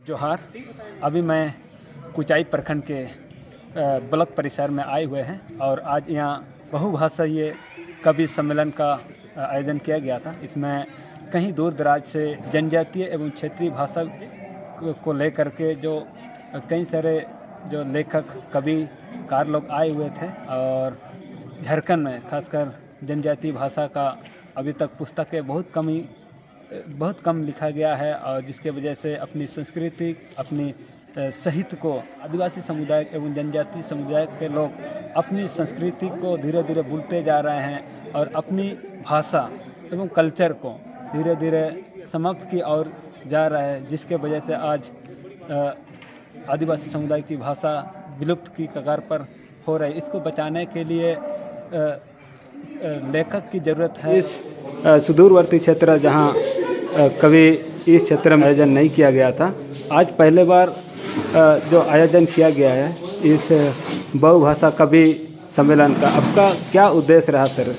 जोहार। अभी मैं कुचाई प्रखंड के ब्लॉक परिसर में आए हुए हैं और आज यहाँ बहुभाषायी कवि सम्मेलन का आयोजन किया गया था। इसमें कहीं दूर दराज से जनजातीय एवं क्षेत्रीय भाषा को लेकर के जो कई सारे जो लेखक कविकार लोग आए हुए थे और झारखंड में खासकर जनजातीय भाषा का अभी तक पुस्तकें बहुत कम लिखा गया है और जिसके वजह से अपनी संस्कृति अपनी साहित्य को आदिवासी समुदाय एवं जनजातीय समुदाय के लोग अपनी संस्कृति को धीरे धीरे भूलते जा रहे हैं और अपनी भाषा एवं कल्चर को धीरे धीरे समाप्त की ओर जा रहा है, जिसके वजह से आज आदिवासी समुदाय की भाषा विलुप्त की कगार पर हो रही है। इसको बचाने के लिए लेखक की ज़रूरत है। इस सुदूरवर्ती क्षेत्र जहां कभी इस क्षेत्र में आयोजन नहीं किया गया था, आज पहले बार जो आयोजन किया गया है इस बहुभाषा कवि सम्मेलन का, आपका क्या उद्देश्य रहा सर?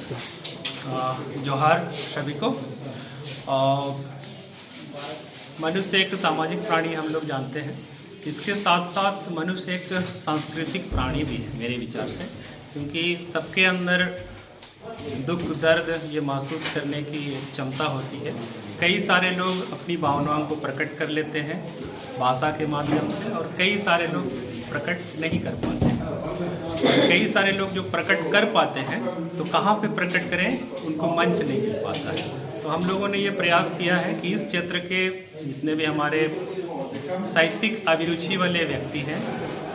जोहार सभी को। मनुष्य एक सामाजिक प्राणी हम लोग जानते हैं, इसके साथ साथ मनुष्य एक सांस्कृतिक प्राणी भी है मेरे विचार से, क्योंकि सबके अंदर दुख दर्द ये महसूस करने की क्षमता होती है। कई सारे लोग अपनी भावनाओं को प्रकट कर लेते हैं भाषा के माध्यम से और कई सारे लोग प्रकट नहीं कर पाते हैं। कई सारे लोग जो प्रकट कर पाते हैं तो कहाँ पे प्रकट करें, उनको मंच नहीं मिल पाता है। तो हम लोगों ने ये प्रयास किया है कि इस क्षेत्र के जितने भी हमारे साहित्यिक अभिरुचि वाले व्यक्ति हैं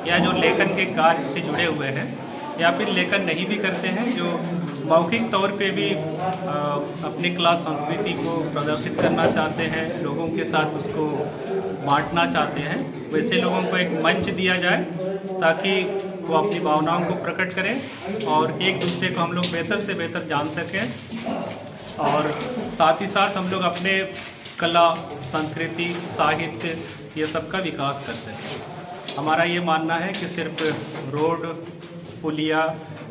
या जो लेखन के कार्य से जुड़े हुए हैं या फिर लेखन नहीं भी करते हैं, जो मौखिक तौर पे भी अपनी कला संस्कृति को प्रदर्शित करना चाहते हैं, लोगों के साथ उसको बांटना चाहते हैं, वैसे लोगों को एक मंच दिया जाए ताकि वो अपनी भावनाओं को प्रकट करें और एक दूसरे को हम लोग बेहतर से बेहतर जान सकें और साथ ही साथ हम लोग अपने कला संस्कृति साहित्य ये सब का विकास कर सकें। हमारा ये मानना है कि सिर्फ रोड पुलिया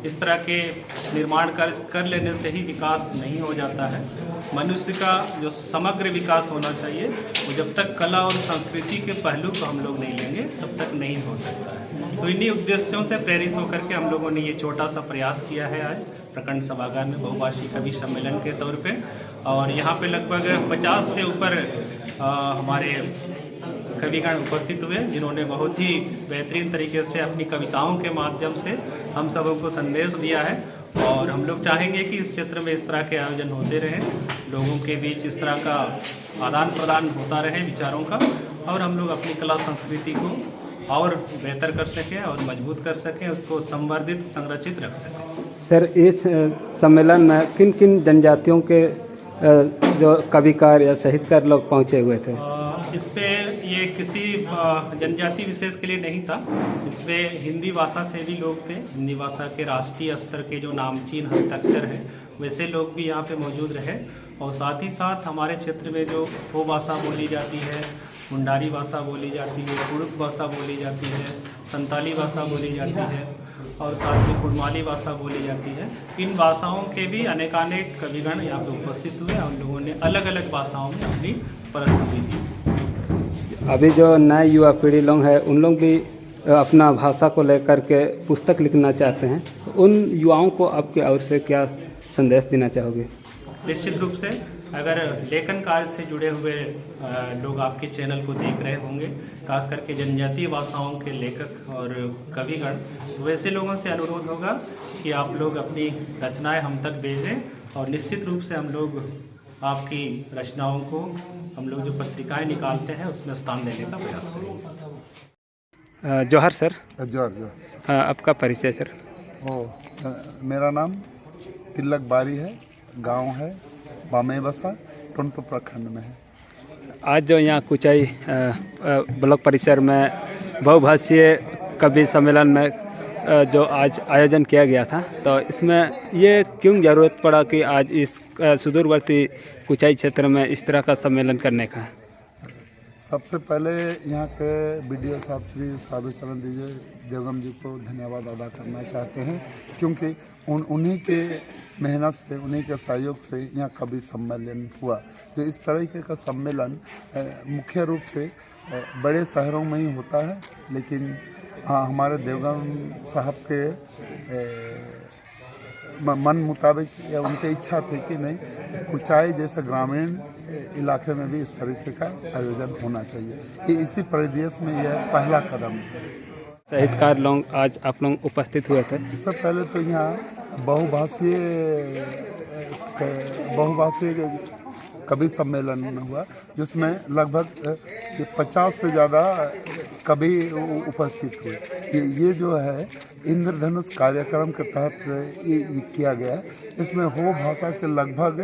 इस तरह के निर्माण कार्य कर लेने से ही विकास नहीं हो जाता है। मनुष्य का जो समग्र विकास होना चाहिए वो जब तक कला और संस्कृति के पहलू को हम लोग नहीं लेंगे तब तक नहीं हो सकता है। तो इन्हीं उद्देश्यों से प्रेरित होकर के हम लोगों ने ये छोटा सा प्रयास किया है आज प्रखंड सभागार में बहुभाषी कवि सम्मेलन के तौर पे, और यहाँ पे लगभग 50 से ऊपर हमारे कविगण उपस्थित हुए, जिन्होंने बहुत ही बेहतरीन तरीके से अपनी कविताओं के माध्यम से हम सबों को संदेश दिया है। और हम लोग चाहेंगे कि इस क्षेत्र में इस तरह के आयोजन होते रहें, लोगों के बीच इस तरह का आदान प्रदान होता रहे विचारों का, और हम लोग अपनी कला संस्कृति को और बेहतर कर सकें और मजबूत कर सकें, उसको संवर्धित संरक्षित रख सकें। सर, इस सम्मेलन में किन किन जनजातियों के जो कविकार या साहित्यकार लोग पहुँचे हुए थे? इस पे ये किसी जनजाति विशेष के लिए नहीं था, इसमें हिंदी भाषा से भी लोग थे। हिंदी भाषा के राष्ट्रीय स्तर के जो नामचीन हस्ताक्षर हैं वैसे लोग भी यहाँ पे मौजूद रहे, और साथ ही साथ हमारे क्षेत्र में जो हो भाषा बोली जाती है, मुंडारी भाषा बोली जाती है, कुड़ुक भाषा बोली जाती है, संताली भाषा बोली जाती है और साथ में कुड़माली भाषा बोली जाती है। इन भाषाओं के भी अनेकानेक कविगण यहाँ पे उपस्थित हुए। हम लोगों ने अलग अलग भाषाओं में अपनी प्रस्तुति दी। अभी जो नए युवा पीढ़ी लोग हैं उन लोग भी अपना भाषा को लेकर के पुस्तक लिखना चाहते हैं, उन युवाओं को आपकी ओर से क्या संदेश देना चाहोगे? निश्चित रूप से अगर लेखन कार्य से जुड़े हुए लोग आपके चैनल को देख रहे होंगे, खास करके जनजातीय भाषाओं के लेखक और कविगण, तो वैसे लोगों से अनुरोध होगा कि आप लोग अपनी रचनाएं हम तक भेजें और निश्चित रूप से हम लोग आपकी रचनाओं को हम लोग जो पत्रिकाएं निकालते हैं उसमें स्थान देने का प्रयास करेंगे। जोहार सर। जोहार। आपका परिचय सर? मेरा नाम तिलक बारी है, गांव है बामेबसा, टोंटो प्रखंड में है। आज जो यहाँ कुचाई ब्लॉक परिसर में बहुभाषीय कवि सम्मेलन में जो आज आयोजन किया गया था, तो इसमें ये क्यों ज़रूरत पड़ा कि आज इस सुदूरवर्ती कुचाई क्षेत्र में इस तरह का सम्मेलन करने का? सबसे पहले यहाँ के बीडीओ साहब श्री साधु चरण देवगम जी को धन्यवाद अदा करना चाहते हैं, क्योंकि उन्हीं के मेहनत से, उन्हीं के सहयोग से यहाँ कवि सम्मेलन हुआ। तो इस तरीके का सम्मेलन मुख्य रूप से बड़े शहरों में ही होता है, लेकिन हाँ हमारे देवगम साहब के मन मुताबिक या उनकी इच्छा थी कि नहीं, कुचाई जैसे ग्रामीण इलाके में भी इस तरीके का आयोजन होना चाहिए। ये इसी परिदृश्य में यह पहला कदम है। साहित्यकार लोग आज आप लोग उपस्थित हुए थे। सबसे पहले तो यहाँ बहुभाषीय कवि सम्मेलन हुआ, जिसमें लगभग 50 से ज़्यादा कवि उपस्थित हुए। ये जो है इंद्रधनुष कार्यक्रम के तहत ये किया गया है। इसमें हो भाषा के लगभग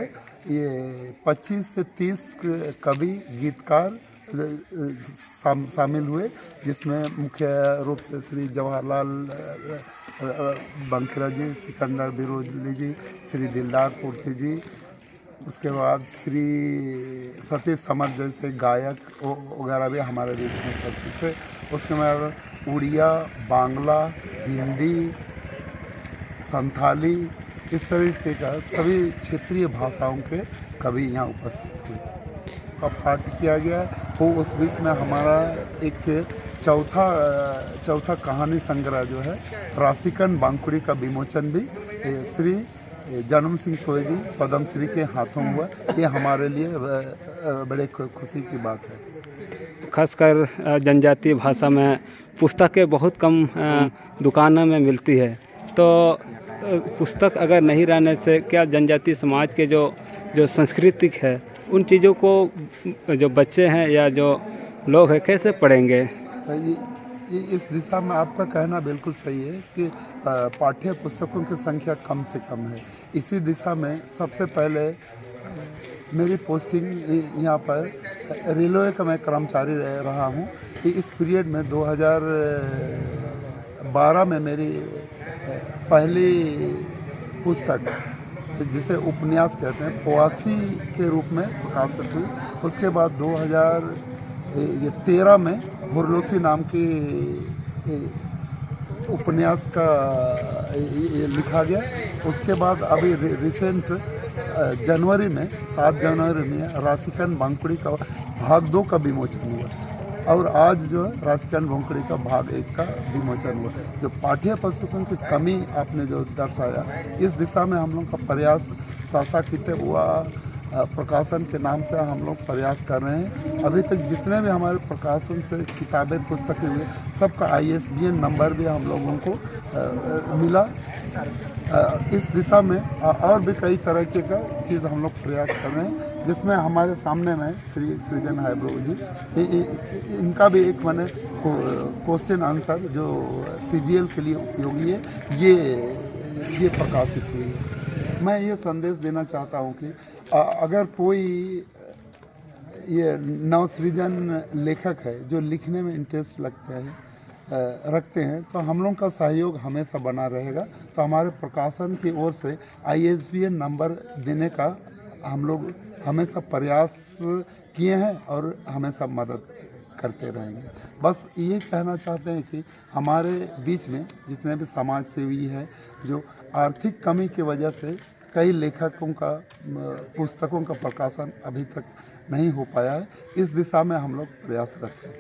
ये 25 से 30 कवि गीतकार शामिल हुए, जिसमें मुख्य रूप से श्री जवाहरलाल बंखरा जी, सिकंदर बिरोली जी, श्री दिलदार पूर्ति जी, उसके बाद श्री सतीश समर जैसे गायक वगैरह भी हमारे देश में उपस्थित थे। उसके बाद उड़िया, बांग्ला, हिंदी, संथाली, इस तरीके का सभी क्षेत्रीय भाषाओं के कवि यहाँ उपस्थित हुए का पाठ किया गया। तो उस बीच में हमारा एक चौथा कहानी संग्रह जो है राशिकन बांकुड़ी का विमोचन भी श्री जन्म सिंह सोए जी पद्मश्री के हाथों हुआ। ये हमारे लिए बड़े खुशी की बात है। खासकर जनजातीय भाषा में पुस्तकें बहुत कम दुकानों में मिलती है, तो पुस्तक अगर नहीं रहने से क्या जनजातीय समाज के जो सांस्कृतिक है उन चीज़ों को जो बच्चे हैं या जो लोग हैं कैसे पढ़ेंगे? इस दिशा में आपका कहना बिल्कुल सही है कि पाठ्य पुस्तकों की संख्या कम से कम है। इसी दिशा में सबसे पहले मेरी पोस्टिंग यहाँ पर रेलवे का मैं कर्मचारी रहा हूँ। इस पीरियड में 2012 में मेरी पहली पुस्तक जिसे उपन्यास कहते हैं पोआसी के रूप में प्रकाशित हुई। उसके बाद 2013 में हुरलोसी नाम की उपन्यास का लिखा गया। उसके बाद अभी रिसेंट जनवरी में 7 जनवरी में राशिकन बांकुड़ी का भाग 2 का विमोचन हुआ और आज जो है राशिकन बांकुड़ी का भाग 1 का विमोचन हुआ। जो पाठ्य पुस्तकों की कमी आपने जो दर्शाया, इस दिशा में हम लोग का प्रयास सासा किते हुआ प्रकाशन के नाम से हम लोग प्रयास कर रहे हैं। अभी तक जितने भी हमारे प्रकाशन से किताबें पुस्तकें हुए सबका ISBN नंबर भी हम लोगों को मिला। इस दिशा में और भी कई तरह के का चीज़ हम लोग प्रयास कर रहे हैं, जिसमें हमारे सामने में श्री सृजन हाइब्रो जी इनका भी एक मैंने क्वेश्चन आंसर जो CGL के लिए उपयोगी है ये प्रकाशित हुई है। मैं ये संदेश देना चाहता हूँ कि अगर कोई ये नवसृजन लेखक है जो लिखने में इंटरेस्ट रखते हैं तो हम लोग का सहयोग हमेशा बना रहेगा। तो हमारे प्रकाशन की ओर से ISBN नंबर देने का हम लोग हमेशा प्रयास किए हैं और हमेशा मदद करते रहेंगे। बस ये कहना चाहते हैं कि हमारे बीच में जितने भी समाज सेवी हैं जो आर्थिक कमी की वजह से कई लेखकों का पुस्तकों का प्रकाशन अभी तक नहीं हो पाया है, इस दिशा में हम लोग प्रयासरत हैं।